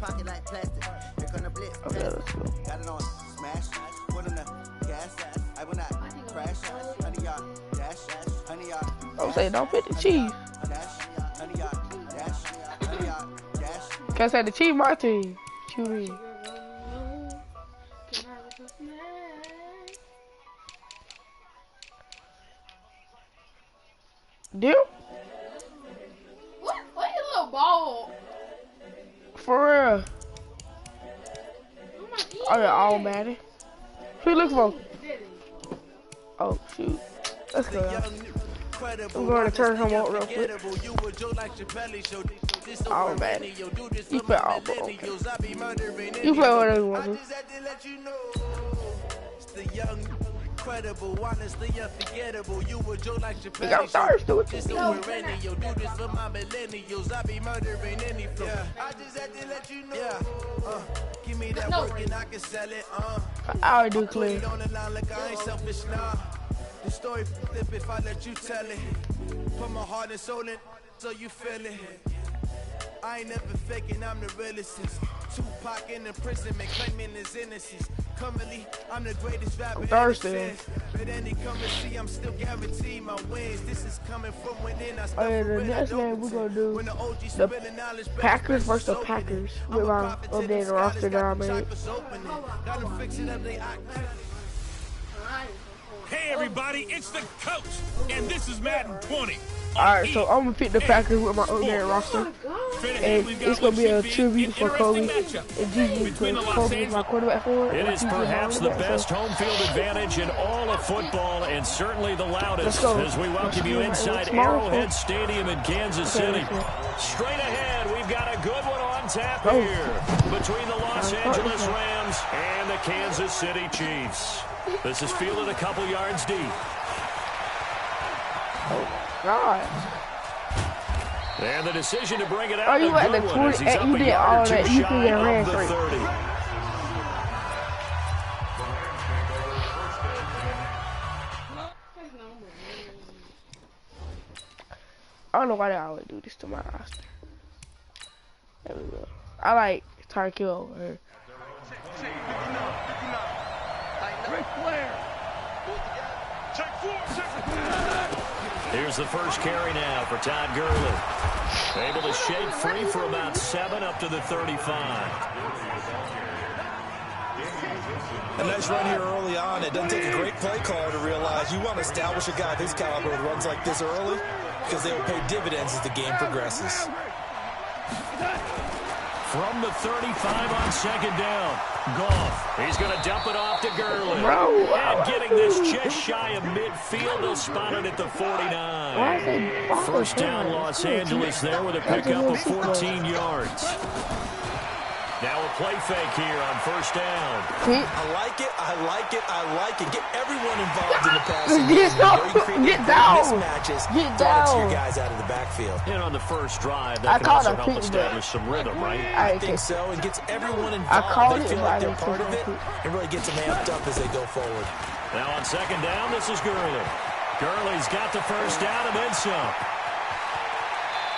Okay, let's go. Got it on smash, put in the gas. I will not crash. Honey, y'all dash. Honey, y'all. I'm saying don't pick the Chiefs. Honey, y'all dash. Honey, y'all dash. Can't say the Chiefs my team. What you mean? Deal? What? What is a little ball? For real. Oh yeah, all Madden. Who you looking for? Oh shoot. Let's go. I'm going to turn him on real quick. All Madden. You play all ball. Okay. You play whatever you want to. You got thirsty with you. Give me that work and I can sell it. I already do clear. The story flip if I let you tell it. Put my heart and soul in so you feel it. I ain't never faking, I'm the realest. Tupac in the prison, man, claiming his innocence. Currently, I'm the greatest rapper. I'm thirsty. But any currency, I'm still guaranteed my wins. This is coming from within. Oh yeah, the next game we're gonna do the Packers versus the Packers with my updated roster that I made. Hey everybody, it's the coach, and this is Madden 20. Alright, so I'm gonna pick the Packers with my updated roster. And it's gonna be a tribute for Kobe and Gigi because Kobe is my quarterback for it. It is perhaps the best home field advantage in all of football and certainly the loudest as we welcome you inside Arrowhead Stadium in Kansas City. Straight ahead, we've got a good one on tap here between the Los Angeles Rams and the Kansas City Chiefs. This is fielded a couple yards deep. Oh, God. And the decision to bring it out. Oh, you at the 20? You did all that. You can get ran straight. I don't know why they always do this to my roster. There we go. I like Tyreek Hill over here. Here's the first carry now for Todd Gurley. Able to shake free for about 7 up to the 35. A nice run here early on. It doesn't take a great play caller to realize you want to establish a guy of his caliber with runs like this early because they will pay dividends as the game progresses. From the 35 on second down. Goff. He's going to dump it off to Gurley. And getting this just shy of midfield. He'll spot it at the 49. First down Los Angeles there with a pickup of 14 yards. Now a play fake here on first down. I like it, I like it, I like it. Get everyone involved in the passing game. Get down. Mismatches. Get down. Your guys out of the backfield. And on the first drive, that can also help establish some rhythm, right? I think so, and gets everyone involved. They feel like they're part of it, and really gets them amped up as they go forward. Now on second down, this is Gurley. Gurley's got the first down and then some.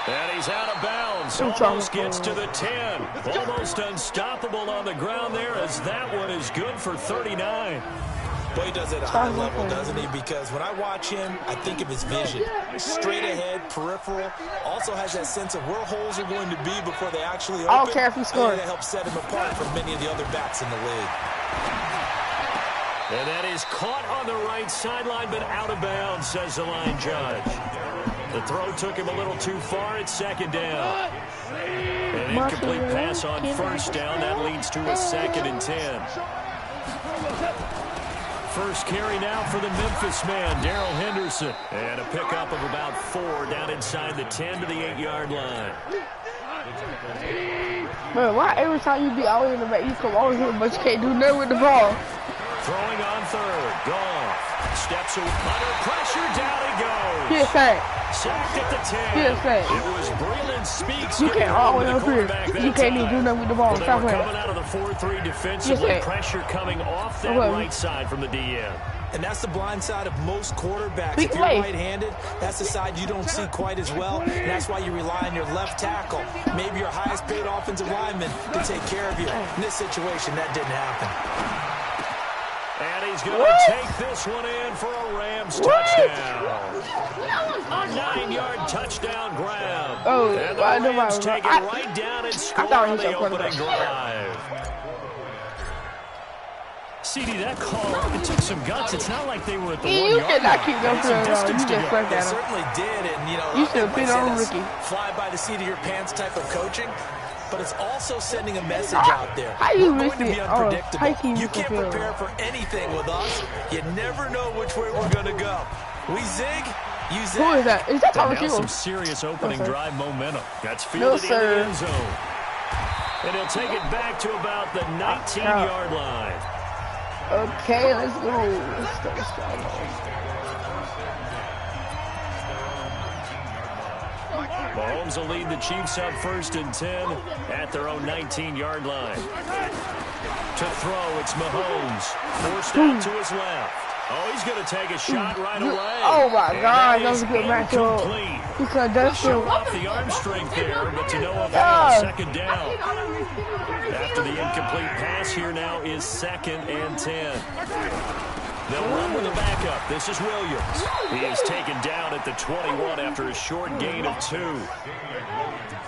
And he's out of bounds. Almost gets to the 10. Almost unstoppable on the ground there as that one is good for 39. Boy, he does it at a high level, doesn't he? Because when I watch him, I think of his vision. Straight ahead, peripheral. Also has that sense of where holes are going to be before they actually open. I don't care if he scores. That helps set him apart from many of the other backs in the league. And that is caught on the right sideline, but out of bounds, says the line judge. The throw took him a little too far at second down. An incomplete pass on first down. That leads to a 2nd and 10. First carry now for the Memphis man, Darrell Henderson. And a pickup of about 4 down inside the 10 to the 8-yard line. Man, why every time you be all in the back, you come over here, but you can't do nothing with the ball? Throwing on third. Goff steps under pressure. Down he goes. Get sacked. Sacked at the 10. Get sacked. It was Breland Speaks. You can't always up here. You can't even do nothing with the ball. Well, they were coming out of the 4-3 defensively. Pressure coming off that right side from the DN. And that's the blind side of most quarterbacks. If you're right-handed, that's the side you don't see quite as well. And that's why you rely on your left tackle, maybe your highest-paid offensive lineman, to take care of you. In this situation, that didn't happen. And he's going to take this one in for a Rams touchdown. A 9-yard touchdown grab. Oh, and the Rams take it right down and score on the opening drive. CD, that call, it took some guts. It's not like they were at the 1 yard line. You did not keep going through it. You just They certainly did, and you should have been on Ricky. Fly by the seat of your pants type of coaching, but it's also sending a message out there. How you We're going to be unpredictable. You can't prepare for anything with us. You never know which way we're going to go. We zig, you zag. Who is that? Is that Thomas Hill? Some serious opening drive momentum. That's fielded in the end zone. And he'll take it back to about the 19-yard line. Okay, let's go. Mahomes will lead the Chiefs up 1st and 10 at their own 19-yard line. To throw, it's Mahomes. Forced out to his left. Oh, he's going to take a shot right away. Oh, my God. That was a good matchup. Because that's show off the arm strength there, but to no avail, second down. After the incomplete pass, here now is 2nd and 10. They'll run with a backup. This is Williams. He is taken down at the 21 after a short gain of 2.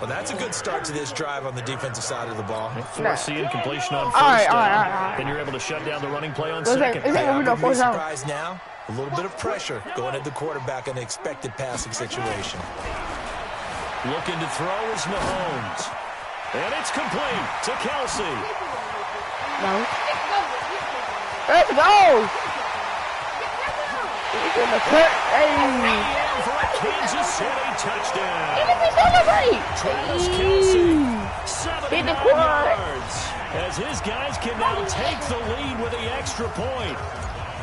Well, that's a good start to this drive on the defensive side of the ball. Force the incompletion on 1st down. Then you're able to shut down the running play on 2nd. I'm going to be surprised now. A little bit of pressure going at the quarterback in an expected passing situation. Looking to throw is Mahomes. And it's complete to Kelsey. No. Let's go. And for a Kansas City touchdown. Travis Kelsey, 79 yards. As his guys can now take the lead with the extra point.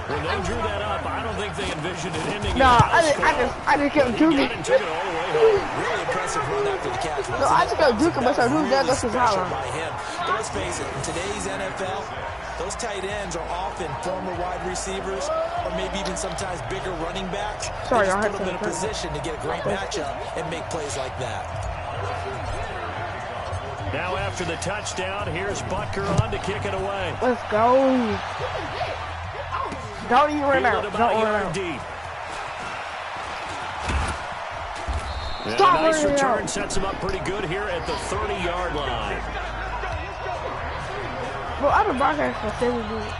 When they drew that up, I don't think they envisioned it ending. No, I just kept juking. Took it all the way home. Really impressive run after the catch. No, I just kept juking, but I knew that was his highlight. But let's face it, in today's NFL, those tight ends are often former wide receivers or maybe even sometimes bigger running backs. They just put them in a position to get a great matchup and make plays like that. Now after the touchdown, here's Butker on to kick it away. Let's go. Don't even run out. Don't run out. Deep. A nice return sets him up pretty good here at the 30-yard line. Well, I don't broadcast for 7 minutes.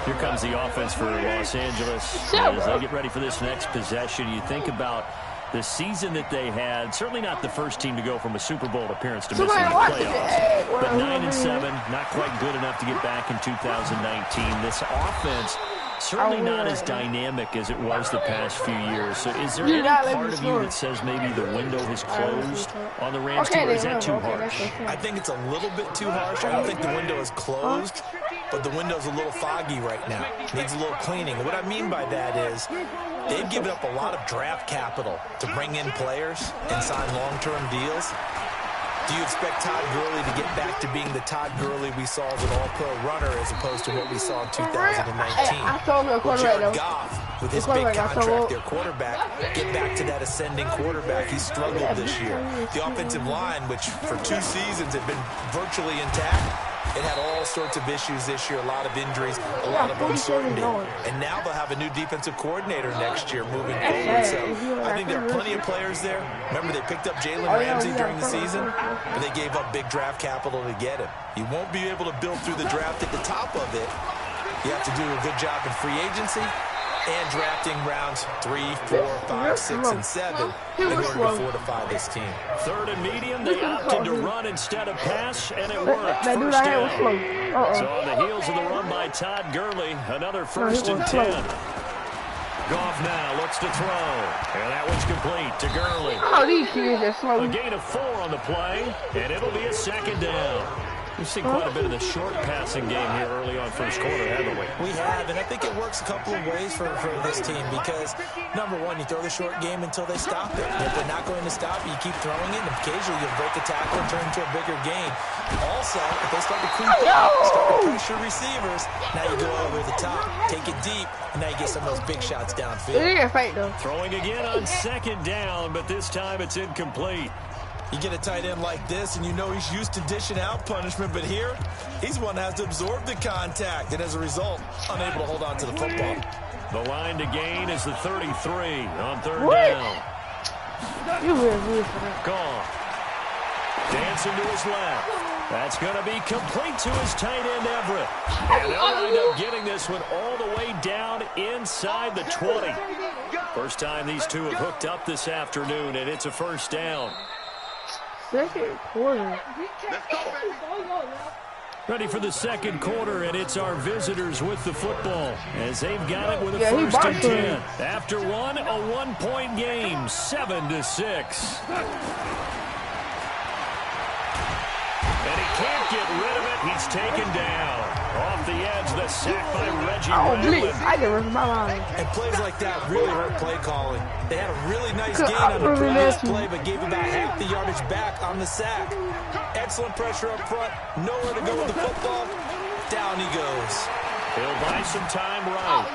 Here comes the offense for Los Angeles. As they get ready for this next possession, you think about the season that they had. Certainly not the first team to go from a Super Bowl appearance to missing the playoffs. But 9-7, not quite good enough to get back in 2019. This offense certainly not as dynamic as it was the past few years. So is there any part of you that says maybe the window has closed on the Rams team, or is that too harsh? I think it's a little bit too harsh. I don't think the window is closed, but the window's a little foggy right now. Needs a little cleaning. What I mean by that is they've given up a lot of draft capital to bring in players and sign long-term deals. Do you expect Todd Gurley to get back to being the Todd Gurley we saw as an all-pro runner as opposed to what we saw in 2019? Jared Goff, with his big contract, their quarterback, get back to that ascending quarterback. He struggled this year. The offensive line, which for 2 seasons had been virtually intact, it had all sorts of issues this year, a lot of injuries, a lot of uncertainty. And now they'll have a new defensive coordinator next year moving forward. So I think there are plenty of players there. Remember, they picked up Jalen Ramsey during the season, but they gave up big draft capital to get him. You won't be able to build through the draft at the top of it. You have to do a good job in free agency and drafting rounds 3, 4, 5, 6, and 7 in order to fortify this team. 3rd and medium, they opted to run instead of pass, and it worked. First down. So on the heels of the run by Todd Gurley, another 1st and 10. Goff now looks to throw, and that one's complete to Gurley. Oh, these kids are slow. A gain of 4 on the play, and it'll be a 2nd down. We've seen quite a bit of the short passing game here early on first quarter, haven't we? We have, and I think it works a couple of ways for this team because, number one, you throw the short game until they stop it. And if they're not going to stop it, you keep throwing it, and occasionally you'll break a tackle and turn into a bigger gain. Also, if they start to creep up, start to pressure receivers, now you go over the top, take it deep, and now you get some of those big shots downfield. Throwing again on second down, but this time it's incomplete. You get a tight end like this, and you know he's used to dishing out punishment, but here, he's one that has to absorb the contact, and as a result, unable to hold on to the football. The line to gain is the 33 on third down. Gone. Dancing to his left. That's going to be complete to his tight end, Everett. And they'll wind up getting this one all the way down inside the 20. First time these two have hooked up this afternoon, and it's a first down. Second quarter. Ready for the second quarter, and it's our visitors with the football as they've got it with a first and 10. After one, a 1-point game, 7-6. And he can't get rid of it. He's taken down. Off the edge, the sack by Reggie. I can rip my line. And plays like that really hurt play calling. They had a really nice gain on the previous play, but gave about half the yardage back on the sack. Excellent pressure up front. Nowhere to go with the football. Down he goes. He'll buy some time right.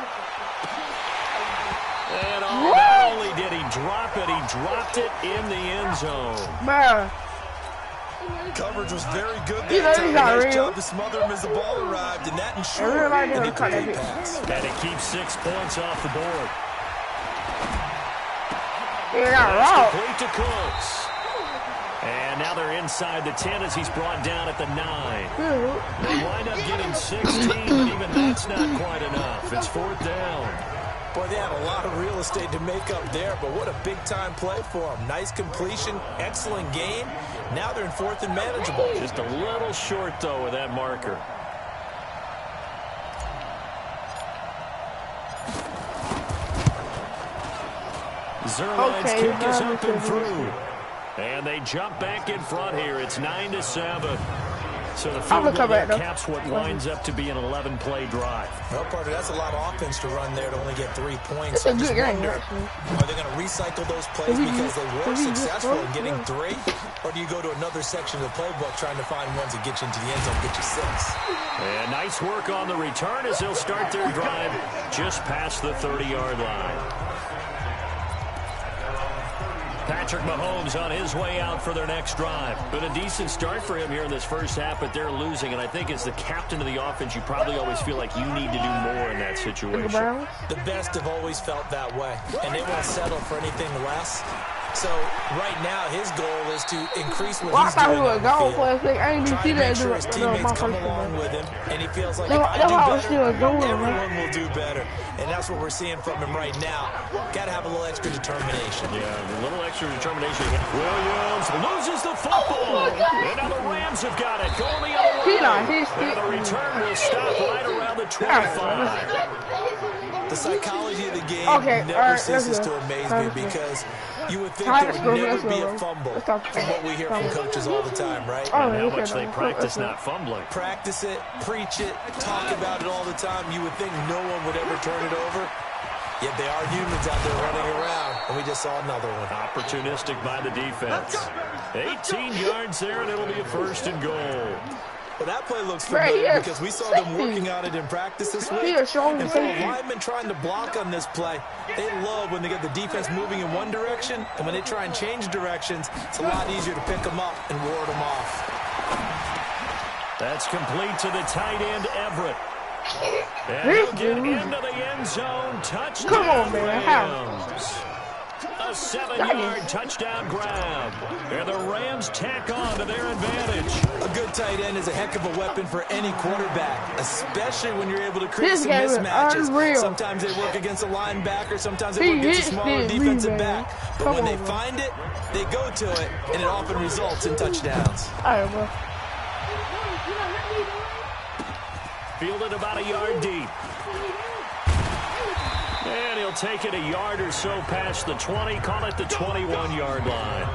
And not only did he drop it, he dropped it in the end zone. Man. Coverage was very good that time. Nice job to smother him as the ball arrived, and that ensured an incomplete pass. And it keeps 6 points off the board. That's complete to Cooks. And now they're inside the 10 as he's brought down at the 9. They wind up getting 16, but even that's not quite enough. It's fourth down. Boy, they had a lot of real estate to make up there, but what a big-time play for them. Nice completion, excellent gain. Now they're in fourth and manageable. Just a little short, though, with that marker. Zerline's kick is up and through. And they jump back in front here. It's 9-7. So the field goal caps what winds up to be an 11-play drive. Well, Parker, that's a lot of offense to run there to only get 3 points. So I just wonder, are they going to recycle those plays because they were successful in getting 3? Or do you go to another section of the playbook trying to find ones that get you into the end zone, get you 6? And nice work on the return as they'll start their drive just past the 30-yard line. Patrick Mahomes on his way out for their next drive. Been a decent start for him here in this first half, but they're losing. And I think as the captain of the offense, you probably always feel like you need to do more in that situation. The best have always felt that way, and they won't settle for anything less. So right now, his goal is to increase what he's doing on the field. Trying to make sure his teammates come along with him, and he feels like if I do better, everyone will do better. And that's what we're seeing from him right now. Got to have a little extra determination. Yeah, a little extra determination. Williams loses the football. And now the Rams have got it. Going the other way. And the return will stop right around the 25. The psychology of the game never ceases to amaze me because you would think there would never be a fumble from what we hear from coaches all the time, right? And how much they practice not fumbling. Practice it, preach it, talk about it all the time. You would think no one would ever turn it over. Yet they are humans out there running around, and we just saw another one. Opportunistic by the defense. 18 yards there, and it'll be a first and goal. Well, that play looks familiar because we saw them working on it in practice this week. And for a lineman trying to block on this play, they love when they get the defense moving in one direction, and when they try and change directions, it's a lot easier to pick them up and ward them off. That's complete to the tight end, Everett. And he'll get into the end zone. Touchdown. Come on, man. Rams. A 7-yard touchdown grab. And the Rams tack on to their advantage. A good tight end is a heck of a weapon for any quarterback, especially when you're able to create some mismatches. Sometimes they work against a linebacker. Sometimes they work against a smaller defensive back. But when they find it, they go to it, and it often results in touchdowns. All right, bro. Fielded about a yard deep. And he'll take it a yard or so past the 20, call it the 21-yard line.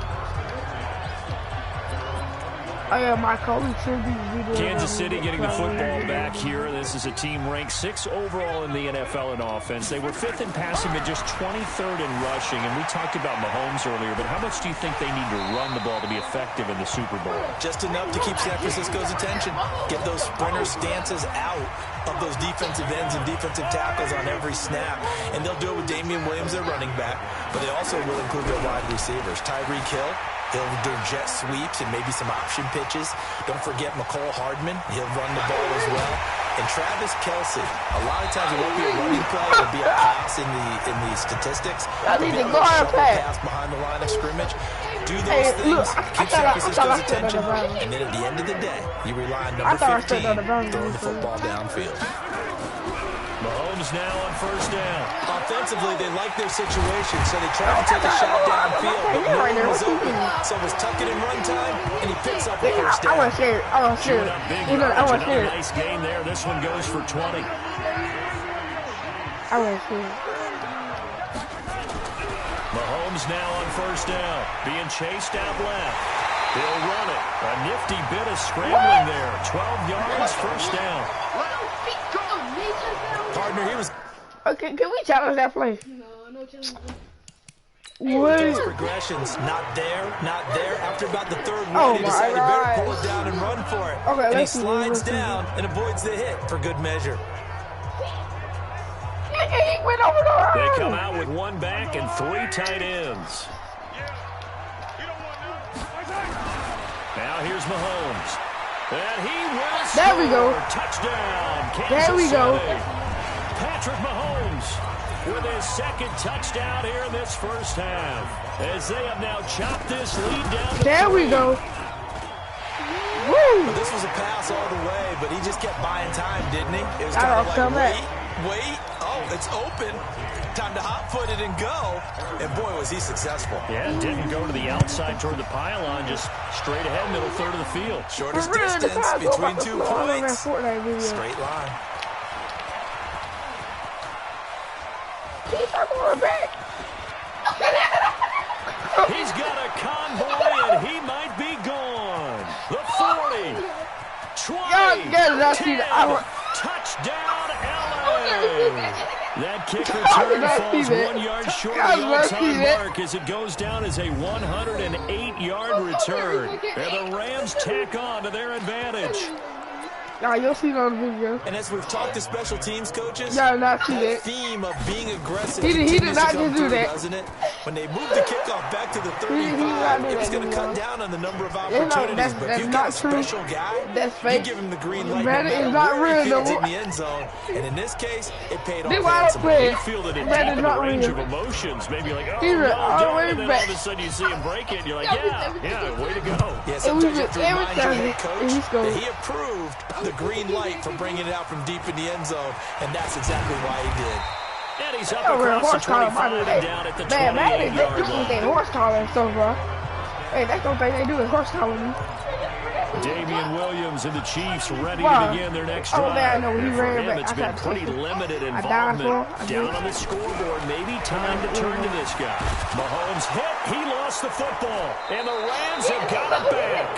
Oh yeah, my coach should be Kansas City getting the football back here. This is a team ranked 6th overall in the NFL in offense. They were 5th in passing, but just 23rd in rushing. And we talked about Mahomes earlier, but how much do you think they need to run the ball to be effective in the Super Bowl? Just enough to keep San Francisco's attention. Get those sprinter stances out of those defensive ends and defensive tackles on every snap. And they'll do it with Damian Williams, their running back, but they also will include their wide receivers. Tyreek Hill, he'll do jet sweeps and maybe some option pitches. Don't forget McCole Hardman. He'll run the ball as well. And Travis Kelce, a lot of times it won't be a running play. It'll be a pass in the statistics. I need to go on a pass behind the line of scrimmage. Do those things, keep San Francisco's attention, and then at the end of the day, you rely on number 15 throwing the football downfield. Mahomes now on first down. Offensively, they like their situation, so they try to take a shot downfield, but no one was open. So it was tuck it in run time, and he picks up the first down. I want to share it. I want to share it. I want to share it. Nice gain there. This one goes for 20. I want to share it. Mahomes now on first down, being chased out left. He'll run it. A nifty bit of scrambling there. 12 yards, first down. Partner, he was... Okay, can we challenge that play? No challenge. What? Those progressions, not there. After about the third one, Oh he decided to better pull gosh. it down and run for it. Okay, and he let's see, slides let's see. down and avoids the hit for good measure. He went over the line. They come out with one back and 3 tight ends. Now here's Mahomes. And he will score. There we go. Touchdown, Kansas There we go. City. Patrick Mahomes with his second touchdown here in this first half. As they have now chopped this lead down to There 3. we go. Woo! But this was a pass all the way, but he just kept buying time, didn't he? It was I kind don't of come like, back. wait. Oh, it's open. Time to hot-foot it and go. And boy, was he successful. Yeah, didn't go to the outside toward the pylon, just straight ahead, middle third of the field. Shortest For real, the distance guys go between back 2 to all of that points. Fortnite video. Straight line. He's not going back. He's got a convoy, and he might be gone. The 40, 20, Y'all see 10, that. touchdown, LA. That kick return falls 1 yard short of the onside mark as it goes down as a 108-yard return. And the Rams tack on to their advantage. Nah, you'll see it on the video. And as we've talked to special teams coaches, Y'all not see that that. theme of being aggressive He did continues not to come just do through, that. doesn't it? When they moved the kickoff back to the He did not 35, do it was that, going to cut you know. down on the number of You know, opportunities. But if that's you've got a not true. special guy, That's you fake. give him the green light. Madden no is matter not where he real no fields more. in the end zone. And in this case, it paid off They wide handsomely. open. You feel that it Madden deep is in the not range real. of emotions. Maybe like, oh, He's no, all the done. way And then back. all of a sudden you see him break it, and you're like, yeah, way to go. Yeah, And sometimes we you have to just- remind your every head time coach he scores. that he approved the green light for bringing it out from deep in the end zone, and that's exactly why he did. And he's up Oh, we're a across horse the collar 25 body. and down at the Man, man, this 28-yard is what they line. horse collar and stuff, bro. Hey, that's the thing they do is horse collar me. Damian Williams and the Chiefs ready Wow. to begin their next Oh, drive. man, I know, he And for ran him, back. it's I been got to pretty take it. limited I died for involvement. him. I Down did. on the scoreboard, maybe time to turn to this guy. Mahomes hit, he lost the football, and the Rams have got it back.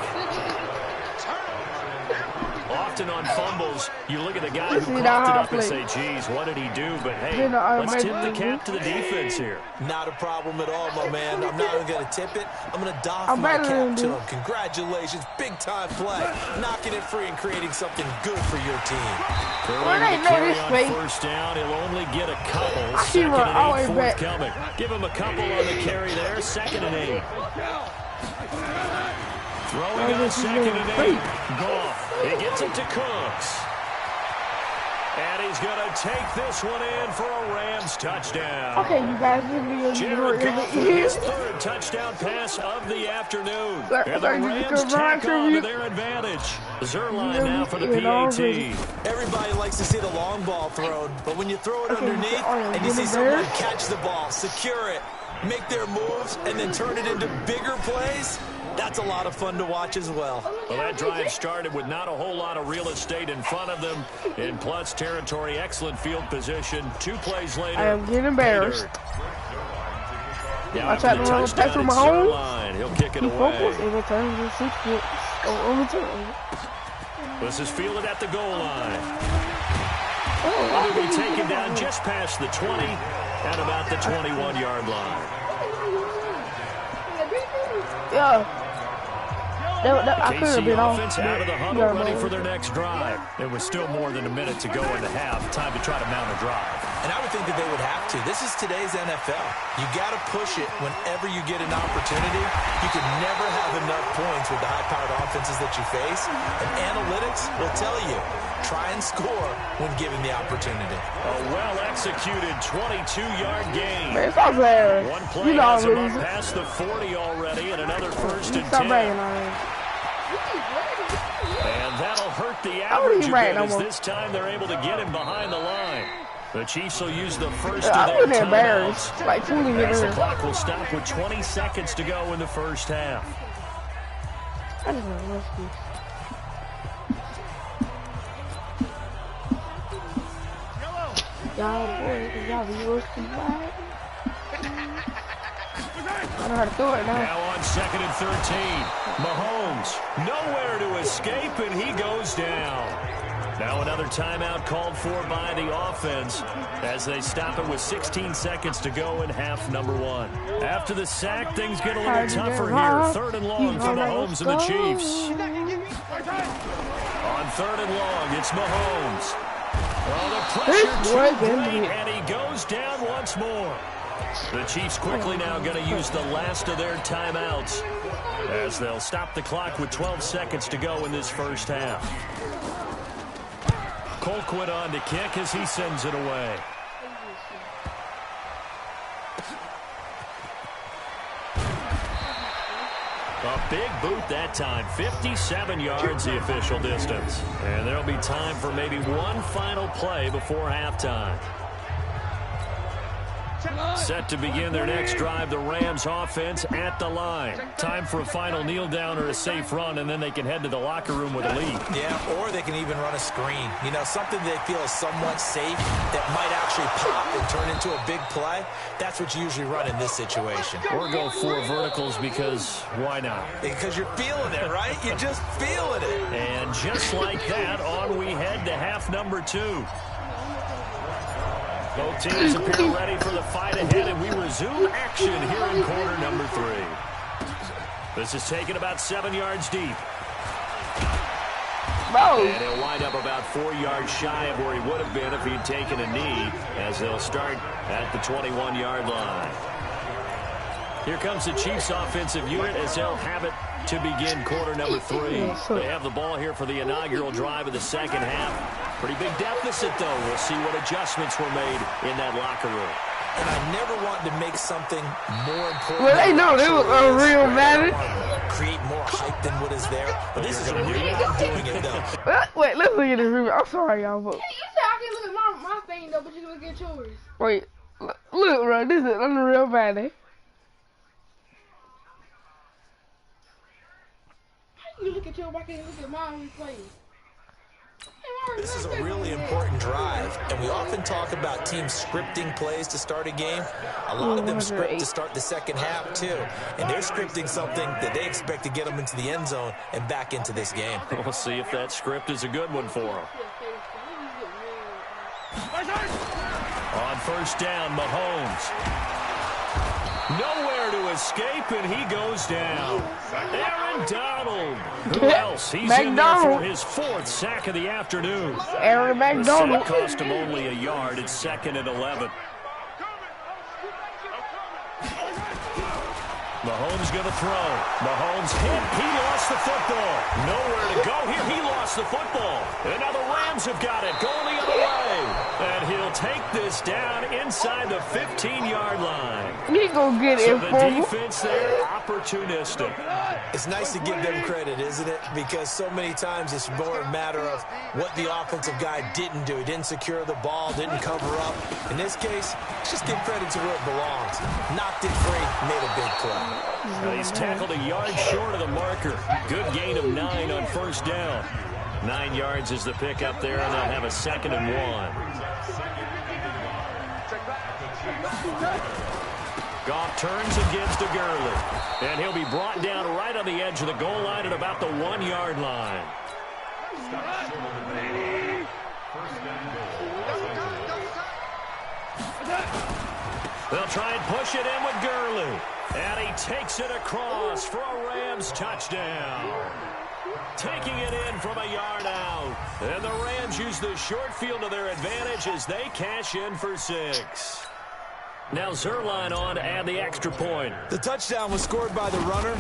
Often on fumbles, you look at the guy This who is coughed it not up and how I say, geez, what did he do? But hey, Then I let's tip the made- cap to the defense here. Not a problem at all, my man. I'm not even going to tip it. I'm going to doff I'm my better cap than to you. him. Congratulations. Big-time play. Knocking it free and creating something good for your team. Curling Well, they the know carry this on play. first down. He'll only get a couple. I see Second one and always 8 back. forthcoming. Give him a couple on the carry there. Second and 8. Throwing on second and 8. Goff. He gets it to Cooks. And he's going to take this one in for a Rams touchdown. Okay, you guys, this video is Jared Goff with really his third touchdown pass of the afternoon. Like, And the like, Rams just tack come on on to to their advantage. Zerline Yeah, now for the it all PAT. good. Everybody likes to see the long ball thrown, but when you throw it Okay, underneath oh, and you see Willie someone Bear? catch the ball, secure it, make their moves, and then turn it into bigger plays, that's a lot of fun to watch as well. Well, that drive started with not a whole lot of real estate in front of them. In plus territory, excellent field position. 2 plays later. I am getting embarrassed. Now I after tried the to run touchdown back from at Mahomes. Zerline, he'll kick it He away. focused and returns to 6 points. This is fielded at the goal line. It'll be taken down just past the 20 at about the 21-yard line. Yeah. I could have been offense out of the huddle, ready for their next drive. There was still more than a minute to go in the half. Time to try to mount a drive. And I would think that they would have to. This is today's NFL. You got to push it whenever you get an opportunity. You can never have enough points with the high-powered offenses that you face. And analytics will tell you, try and score when given the opportunity. A well-executed 22-yard gain. Man, stop there. One play has him up past the 40 already, and another first and 10. And that'll hurt the average a bit, as this time they're able to get him behind the line. The Chiefs will use the first of their timeouts. Like, as the clock will stop with 20 seconds to go in the first half. I just want to rescue. Y'all boys, y'all be working bad. I know how to throw it now. Now on 2nd and 13. Mahomes, nowhere to escape, and he goes down. Now another timeout called for by the offense as they stop it with 16 seconds to go in half number 1. After the sack, things get a little tougher here. 3rd and long for Mahomes and the Chiefs. On 3rd and long, it's Mahomes. Well, the pressure too great, and he goes down once more. The Chiefs quickly now going to use the last of their timeouts as they'll stop the clock with 12 seconds to go in this first half. Colquitt on to kick as he sends it away. A big boot that time. 57 yards the official distance. And there'll be time for maybe one final play before halftime. Set to begin their next drive, the Rams offense at the line. Time for a final kneel down or a safe run, and then they can head to the locker room with a lead. Yeah, or they can even run a screen. You know, something they feel is somewhat safe that might actually pop and turn into a big play. That's what you usually run in this situation. Or go 4 verticals because why not? Because you're feeling it, right? You're just feeling it. And just like that, on we head to half number 2. Both teams appear ready for the fight ahead, and we resume action here in quarter number 3. This is taken about 7 yards deep. And he'll wind up about 4 yards shy of where he would have been if he'd taken a knee, as they'll start at the 21-yard line. Here comes the Chiefs offensive unit as they'll have it to begin quarter number 3. They have the ball here for the inaugural drive of the second half. Pretty big deficit, though. We'll see what adjustments were made in that locker room. And I never wanted to make something more important. Well, they know they was real Madden. Create more hype than what is there. But this is a real way of doing it, though. Wait, let's look at this review. I'm sorry, y'all, but... Hey, you said I can look at my thing, though, but you can look at yours. Wait, look, bro. This is unreal Madden. How you look at yours, but I can't look at mine when we play? This is a really important drive, and we often talk about teams scripting plays to start a game. A lot of them script to start the second half, too. And they're scripting something that they expect to get them into the end zone and back into this game. We'll see if that script is a good one for them. On first down, Mahomes. Nowhere to escape, and he goes down. Aaron Donald. Who else? He's in there for his 4th sack of the afternoon. Aaron McDonald. The sack cost him only a yard. It's 2nd and 11. Mahomes going to throw. Mahomes hit. He lost the football. Nowhere to go here. He lost the football. And now the Rams have got it. Going the other way. And he'll take this down inside the 15-yard line. He gonna get it. So the defense there, opportunistic. It's nice to give them credit, isn't it? Because so many times it's more a matter of what the offensive guy didn't do. He didn't secure the ball, didn't cover up. In this case, just give credit to where it belongs. Knocked it free, made a big play. Now he's tackled a yard short of the marker. Good gain of 9 on first down. 9 yards is the pickup there, and they'll have a 2nd and 1. Goff turns and gives to Gurley. And he'll be brought down right on the edge of the goal line at about the 1-yard line. They'll try and push it in with Gurley. And he takes it across for a Rams touchdown. Taking it in from a yard out. And the Rams use the short field to their advantage as they cash in for 6. Now Zerline on to add the extra point. The touchdown was scored by the runner,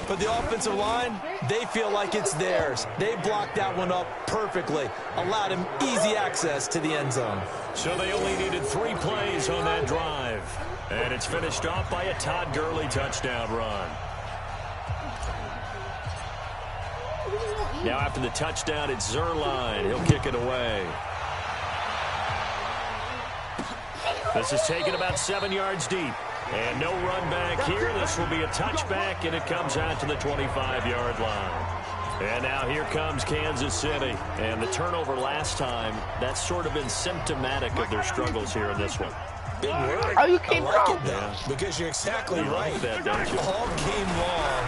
but the offensive line, they feel like it's theirs. They blocked that one up perfectly, allowed him easy access to the end zone. So they only needed 3 plays on that drive. And it's finished off by a Todd Gurley touchdown run. Now after the touchdown, it's Zerline. He'll kick it away. This is taken about 7 yards deep. And no run back here. This will be a touchback, and it comes out to the 25-yard line. And now here comes Kansas City. And the turnover last time, that's sort of been symptomatic of their struggles here in this one. Big word. Oh, you came wrong. Because you're exactly right. That, don't you? All game long,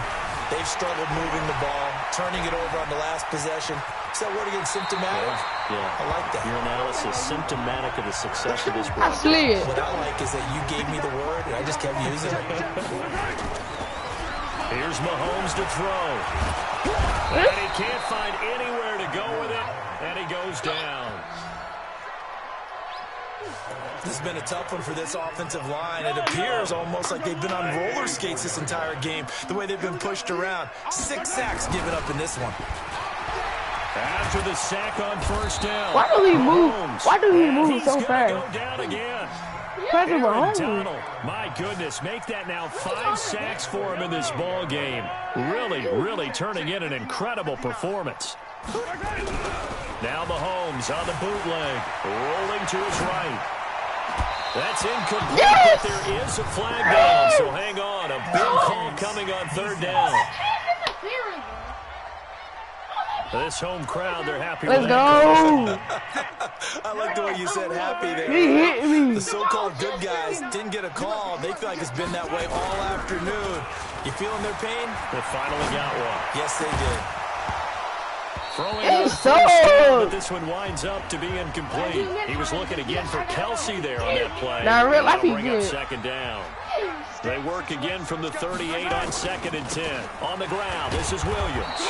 they've struggled moving the ball, turning it over on the last possession. Is that word again, symptomatic? Yeah. I like that. Your analysis, symptomatic of the success of this I broadcast. slid. What I like is that you gave me the word, and I just kept using it. Here's Mahomes to throw. And he can't find anywhere to go with it, and he goes down. This has been a tough one for this offensive line. It appears almost like they've been on roller skates this entire game, the way they've been pushed around. 6 sacks given up in this one. After the sack on first down. Why do he move? Why do he move so He's fast? gonna go down again. Patrick Aaron Mahomes. Donald, my goodness, make that now 5 sacks for him in this ball game. Really turning in an incredible performance. Now Mahomes on the bootleg, rolling to his right. That's incomplete, Yes! but there is a flag down, so hang on. A big call coming on 3rd down. This home crowd, they're happy Let's with go. I like the way you said happy there. He hit me. The so-called good guys didn't get a call. They feel like it's been that way all afternoon. You feeling their pain? They finally got one. Yes, they did. Throwing It's out first down, so- but this one winds up to be incomplete. He was looking again for Kelsey there on that play. Now, in real life, he Bring up good. 2nd down. They work again from the 38 on 2nd and 10. On the ground, this is Williams.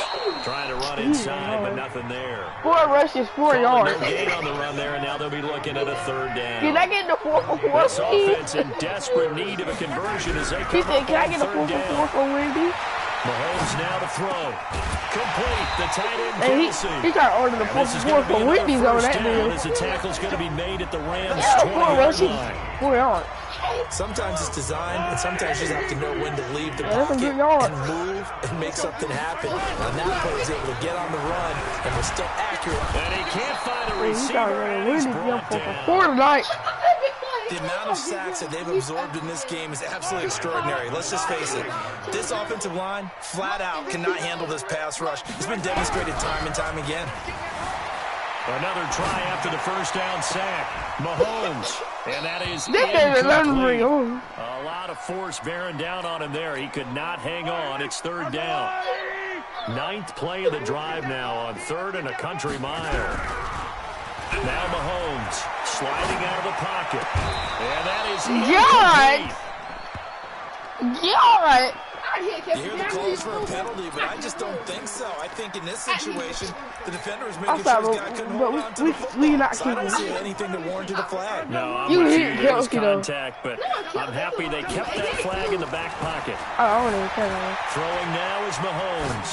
Trying to run inside, but nothing there. 4 rushes, 4 No yards. gain on the run there, and now they'll be looking at a 3rd down. Can I get the 4 for 4, This please? offense in desperate need of a conversion as they He come said, up can I on get a 4 3rd for 4 down. for Wendy? Mahomes now to throw. Complete. The tight end, And Kelsey. he tried to order the 4 This is for 4 going to be for another Wendy's on first that down deal. as the tackle's going to be made at the Rams' Yeah, 4 20-yard rushes, line. 4 yards. Sometimes it's designed, and sometimes you just have to know when to leave the that's a pocket good yard. and move and make something happen. And that player was able to get on the run and was still accurate. And he can't find a He receiver, tried to and Wendy he's jump brought 4 for down. 4 tonight. The amount of sacks that they've absorbed in this game is absolutely extraordinary. Let's just face it. This offensive line, flat out, cannot handle this pass rush. It's been demonstrated time and time again. Another try after the first down sack. Mahomes. And that is This is incomplete. unreal. A lot of force bearing down on him there. He could not hang on. It's 3rd down. 9th play of the drive now on 3rd and a country mile. Now Mahomes sliding out of the pocket. And that is incomplete. God! You hear the calls for a penalty, but I just don't think so. I think in this situation, the defender was making sure his guy couldn't hold on to the football. we not So I don't kicking. see anything that warranted a flag. No, I'm You with hit you. There was Kelsey, though. contact, but I'm happy they kept that flag in the back pocket. I don't even care. Man. Throwing now is Mahomes.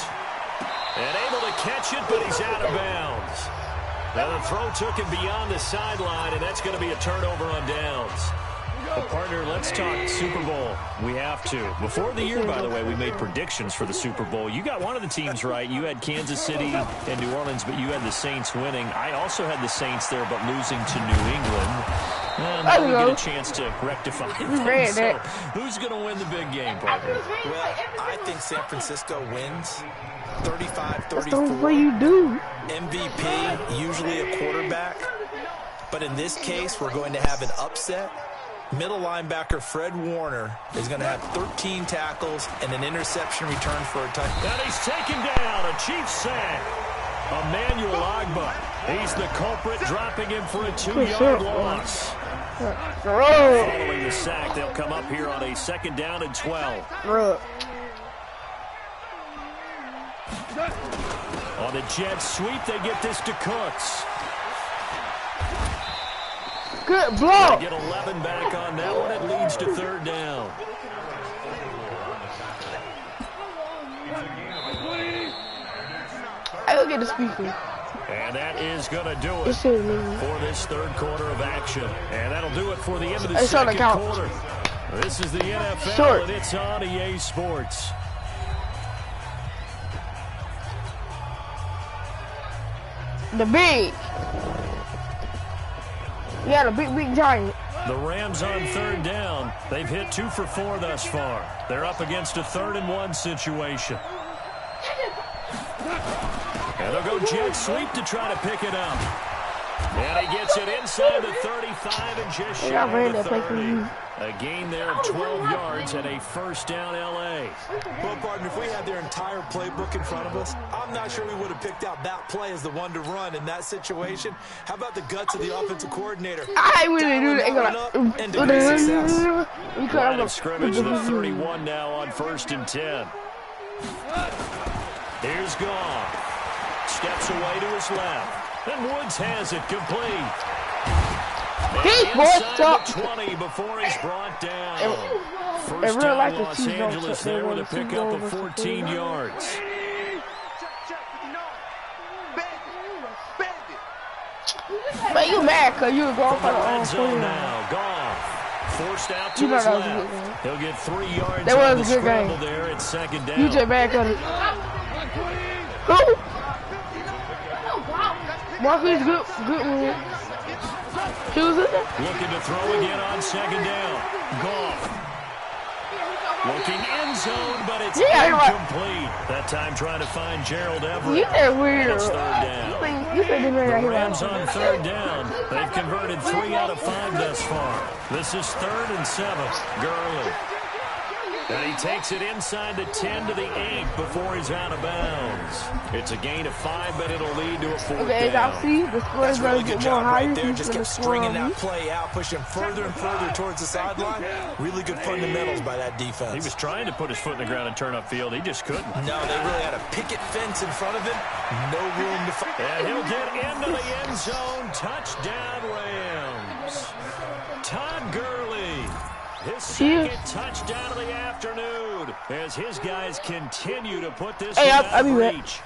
And able to catch it, but he's out of bounds. Now the throw took him beyond the sideline, and that's going to be a turnover on downs. Well, partner, let's talk Super Bowl. We have to. Before the year, by the way, we made predictions for the Super Bowl. You got one of the teams right. You had Kansas City and New Orleans, but you had the Saints winning. I also had the Saints there, but losing to New England. And now we get a chance to rectify things. So, who's going to win the big game, partner? Well, I think San Francisco wins 35-34. That's the way you do. MVP, usually a quarterback. But in this case, we're going to have an upset. Middle linebacker Fred Warner is going to have 13 tackles and an interception return for a touchdown. And he's taken down. A Chiefs sack. Emmanuel Agba. He's the culprit, dropping him for a 2-yard loss. Following the sack, they'll come up here on a 2nd down and 12. On the jet sweep, they get this to Cooks. Good block. They get 11 back on that one. It leads to 3rd down. I'll get the speaker. And that is going to do it for this 3rd quarter of action. And that'll do it for the end of the 2nd quarter. This is the NFL, and it's on EA Sports. The big. Yeah, the big giant. The Rams on 3rd down. They've hit 2 for 4 thus far. They're up against a 3rd and 1 situation. And they'll go jet sweep to try to pick it up. And he gets it inside the 35 and just shy of the 30. A gain there of 12 yards and a 1st down L.A. Well, partner, if we had their entire playbook in front of us, I'm not sure we would have picked out that play as the one to run in that situation. How about the guts of the offensive coordinator? I really do that. And to great success. Line of scrimmage, the 31 now on 1st and 10. Here's Goff. Steps away to his left. And Woods has it complete. Inside the 20 before he's brought down. First down Los Angeles there with a pickup of 14 yards. Man, you mad because you were going for the red zone now. Goff forced out to his left. He'll get 3 yards on the scramble there at 2nd down. You just back on it. Who? Marcus, good move. He was in there. Looking to throw again on 2nd down. Goff. Looking end zone, but it's incomplete. That time trying to find Gerald Everett. You're weird. It's 3rd down. The Rams on 3rd down. They've converted 3 out of 5 thus far. This is 3rd and 7. Gurley. And he takes it inside the 10 to the 8 before he's out of bounds. It's a gain of 5, but it'll lead to a 4th down. That's a really good job right there. Just kept stringing that play out, pushing further and further towards the sideline. Really good fundamentals by that defense. He was trying to put his foot in the ground and turn upfield. He just couldn't. No, they really had a picket fence in front of him. No room to fight. And he'll get into the end zone. Touchdown, Rams. Todd Gurley. His 2nd touchdown of the afternoon as his guys continue to put this one out of reach.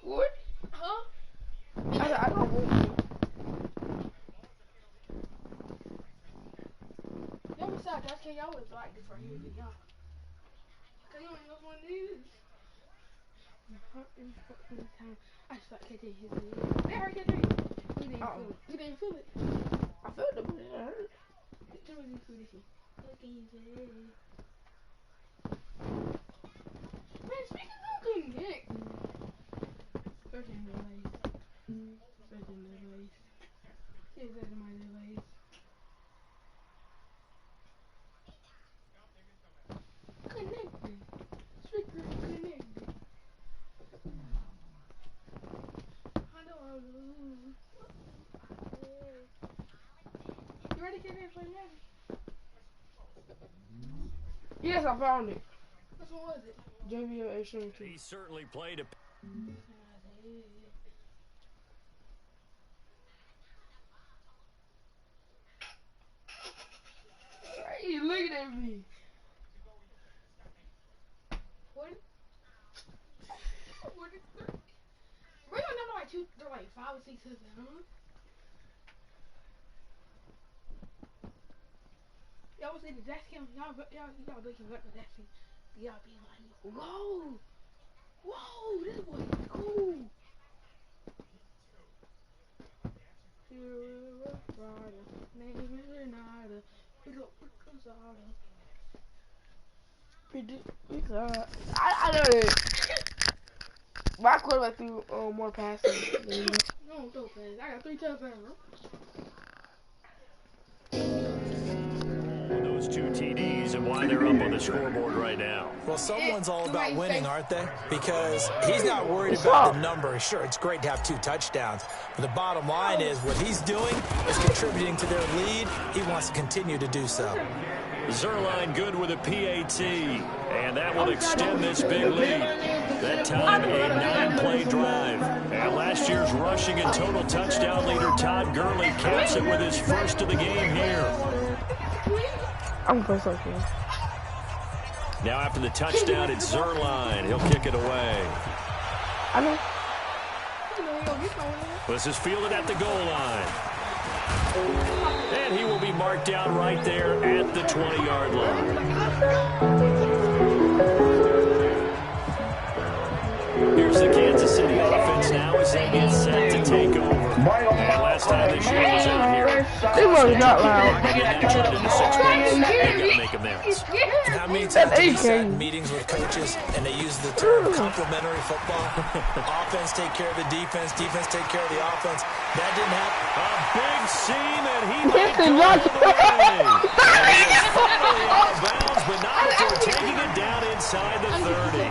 What? Huh? I don't know. Y'all besides, I tell y'all was like this right here, y'all. Cause you don't know what it is. I just like catching his head. They already catch it. He didn't feel it. He didn't feel it. I felt it, but it hurt. Tell me this food issue. Look at his head. Man, speaking of couldn't get. Searching the lace. Searching the lace. See if that's my lace. Connected. Speaker connected. You ready to get it for Madden? Yes, I found it. Which one was it? JVL Extreme 2. He certainly played a... Hey, look at me. What? 43. Bring they're like 5 or 6 touchdowns. Y'all was in the Jackson. Y'all looking at the Jackson. Y'all being like, whoa, this boy is cool. Name is Renata. I know that. My quarterback threw more passes than you. No, don't throw passes. I got 3 touchdowns. Those 2 TDs and why they're up on the scoreboard right now. Well, someone's all about winning, aren't they? Because he's not worried about the number. Sure, it's great to have 2 touchdowns. But the bottom line is what he's doing is contributing to their lead. He wants to continue to do so. Zerline good with a PAT, and that will extend this big lead. That time, a 9-play drive. And last year's rushing and total touchdown leader, Todd Gurley, caps it with his first of the game here. I'm close up here. Now after the touchdown, it's Zerline. He'll kick it away. I know. This is fielded at the goal line. And he will be marked down right there at the 20-yard line. Here's the Kansas City offense now as they get set to take over. And last time this year was out here. They were not loud. They've got to make amends. And how many times have you sat in meetings with coaches and they use the term complementary football? Offense take care of the defense, defense take care of the offense. That didn't happen. A big seam, and he might go all the way. And he is finally out of bounds, but not before taking it down inside the 30.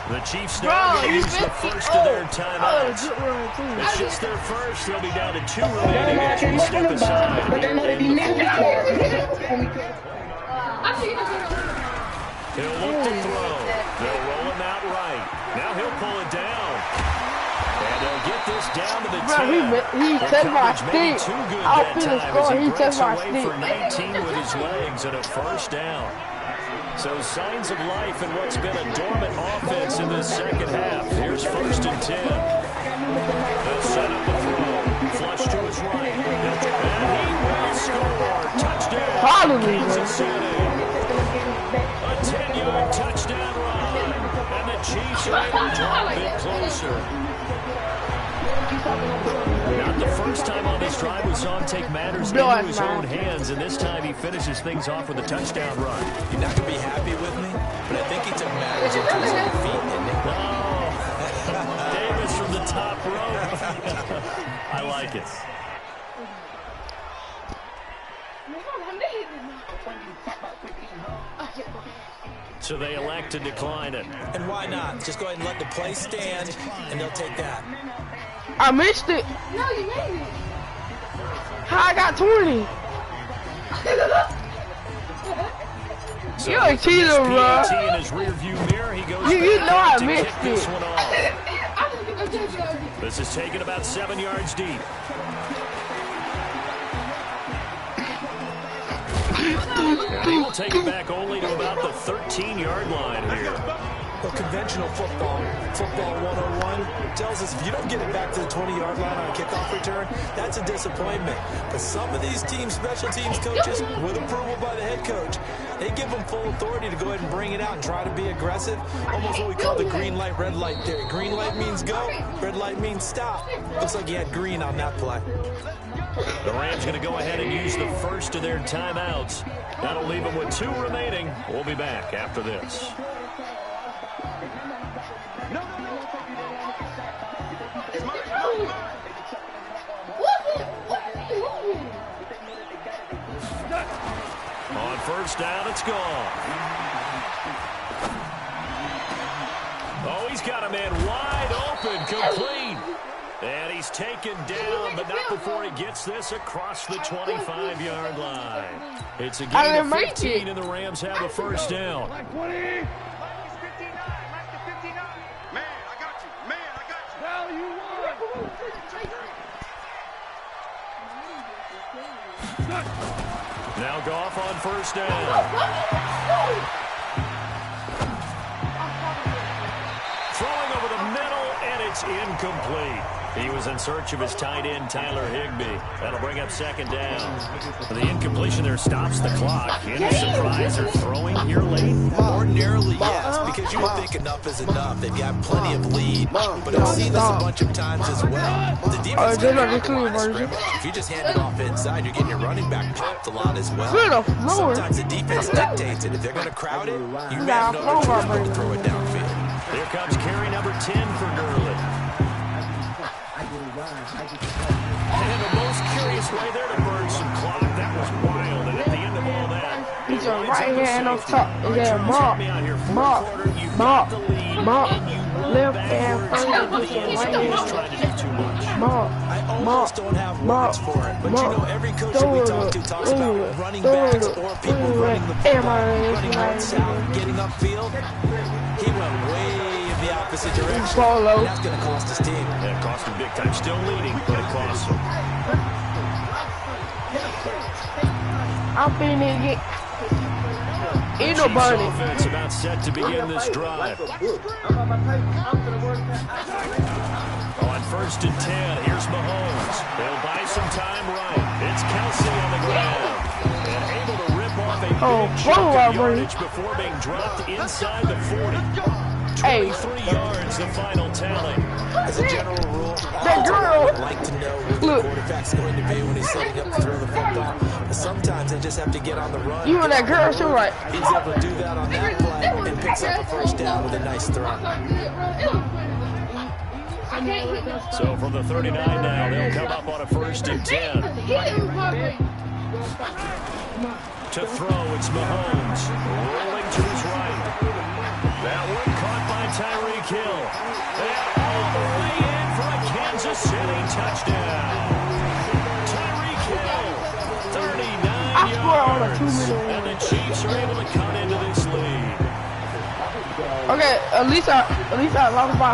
The Chiefs now going to use the first of their timeouts. It's just their first. They'll be down to 2 remaining as we step aside. He'll look to throw. They'll roll him out right. Now he'll pull it down. And they'll get this down to the 10. He touched my stick. I'll finish scoring. He touched my stick. For 19 with his legs and a first down. So signs of life in what's been a dormant offense in this second half. Here's 1st and 10. They'll set up the throw. Flush to his right. And he will score. Touchdown. Kansas City. A 10-yard touchdown run. And the Chiefs are able to draw a bit closer. Not the first time on this drive we saw him take matters into his own hands, and this time he finishes things off with a touchdown run. You're not going to be happy with me, but I think he took matters into his own feet, didn't he? Oh, Davis from the top rope. I like it. So they elect to decline it. And why not? Just go ahead and let the play stand, and they'll take that. I missed it. No, you made it. How I got 20? So you're a cheater, bro. In his rear view mirror, he goes you know I to missed kick it. This one off. This is taken about 7 yards deep. And he will take it back only to about the 13-yard line here. Well, conventional football 101 tells us if you don't get it back to the 20-yard line on a kickoff return, that's a disappointment. But some of these teams, special teams coaches, with approval by the head coach, they give them full authority to go ahead and bring it out and try to be aggressive. Almost what we call the green light, red light theory. Green light means go, red light means stop. Looks like he had green on that play. The Rams going to go ahead and use the first of their timeouts. That'll leave them with 2 remaining. We'll be back after this. On first down, it's gone. Oh, he's got a man wide open, complete. And he's taken down, but not before he gets this across the 25-yard line. It's a gain of 15, and the Rams have a first down. Now Goff on first down. Throwing over the middle, and it's incomplete. He was in search of his tight end, Tyler Higbee. That'll bring up second down. The incompletion there stops the clock. Any surprise or throwing here late? Ordinarily, yes, because you would think enough is enough. They've got plenty of lead, but I've seen this a bunch of times as well. The defense if you just hand it off inside, you're getting your running back popped a lot as well. Sometimes the defense dictates it. If they're going to crowd it, you have no choice but to throw it downfield. Here comes carry number 10 for Gurley. And the most curious way there to burn some clock. That was wild. And at the end of all that, he's a right hand on top. Yeah, Mark. Left hand first. Right hand. I almost don't have words for it, but you know every coach that we talk to talks about running backs or people running the football, running north south, getting upfield. He went way in the opposite direction. And that's going to cost his team. Yeah, it cost him big time. Still leading, but it costs him. I'm feeling it. Ain't no burning. Offense about set to begin this drive. On 1st and 10, here's Mahomes. They'll buy some time right. It's Kelsey on the ground. And able to rip off a big chunk of yardage before being dropped inside the 40. 23 yards, the final tally. As a general rule, that girl would like to know what the quarterback's going to be when he's setting up to throw the football. But sometimes they just have to get on the run. You and that girl, so right. He's able to do that on that play and picks up a first down with a nice throw. So from the 39 now, they'll come up on a 1st and 10. To throw, it's Mahomes. Rolling to his right. That one caught by Tyreek Hill. And all the way in for a Kansas City touchdown. Tyreek Hill, 39 yards. And the Chiefs are able to cut into this lead. Okay, at least I lost by.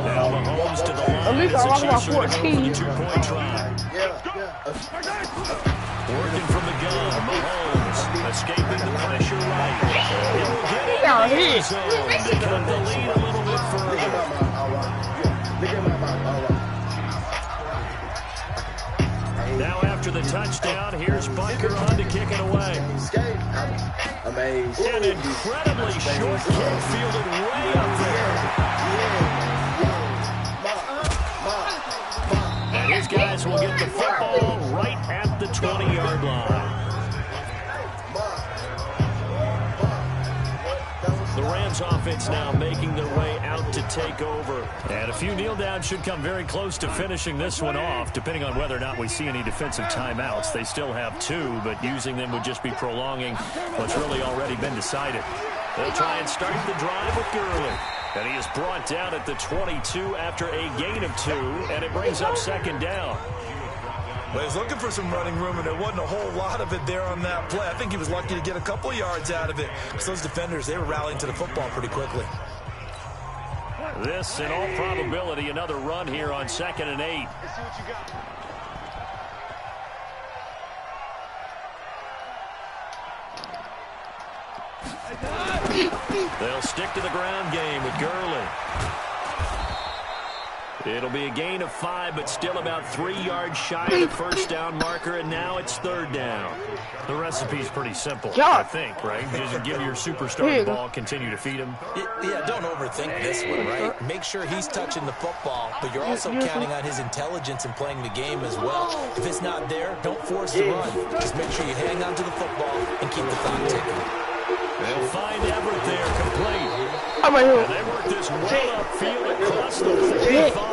Now Mahomes to the line. At least I lost by 14. Working from the gun, Mahomes escaping the pressure right. He'll get it Now in the zone to cut the lead a little bit further. Now after the touchdown, here's Bunker on to kick it away. An incredibly short kick fielded way up there. And his guys will get the football right at the 20-yard line. The Rams offense now making their way out to take over. And a few kneel downs should come very close to finishing this one off, depending on whether or not we see any defensive timeouts. They still have 2, but using them would just be prolonging what's really already been decided. They'll try and start the drive with Gurley. And he is brought down at the 22 after a gain of 2, and it brings up second down. Well, he's looking for some running room, and there wasn't a whole lot of it there on that play. I think he was lucky to get a couple of yards out of it, because those defenders, they were rallying to the football pretty quickly. This, in all probability, another run here on 2nd and 8. They'll stick to the ground game with Gurley. It'll be a gain of 5, but still about 3 yards shy of the first down marker, and now it's 3rd down. The recipe's pretty simple, I think, right? Just give your superstar the ball, continue to feed him. Yeah, don't overthink this one, right? Make sure he's touching the football, but you're also counting on his intelligence in playing the game as well. If it's not there, don't force the run. Just make sure you hang on to the football and keep the clock ticking. They'll find Everett there, complete. I'm right here. And they work this well upfield across the 45.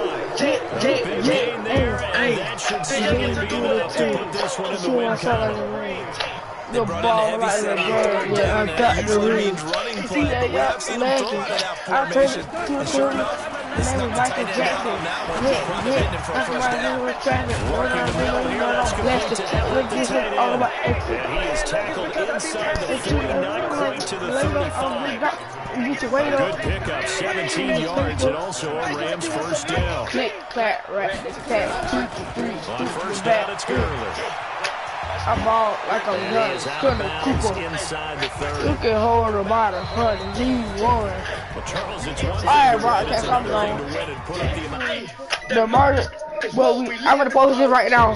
Big gain there, and that should certainly be enough to put this one in the win column. The ball right there, yeah, I got the read. See that, yeah, legend. I'll take it to the corner. Name is Michael Jackson. Yeah, that's why I was traffic. What I'm doing, you know, I'm blessed. Look, this is all about extra. And he is tackled inside the 40, not quite to the 35. Good pickup, 17 yards, and also a Rams first down. Click, clap, right, clap, 2, 3. On first down, it's Gurley. I ball like a gun. Couldn't Cooper. You can hold about 100. He won. Alright, broadcast, I'm gone. The market. Well, I'm gonna post it right now.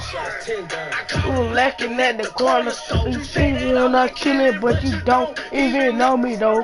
Ooh, lacking at the corner. You think you're not killing, but you don't even know me though.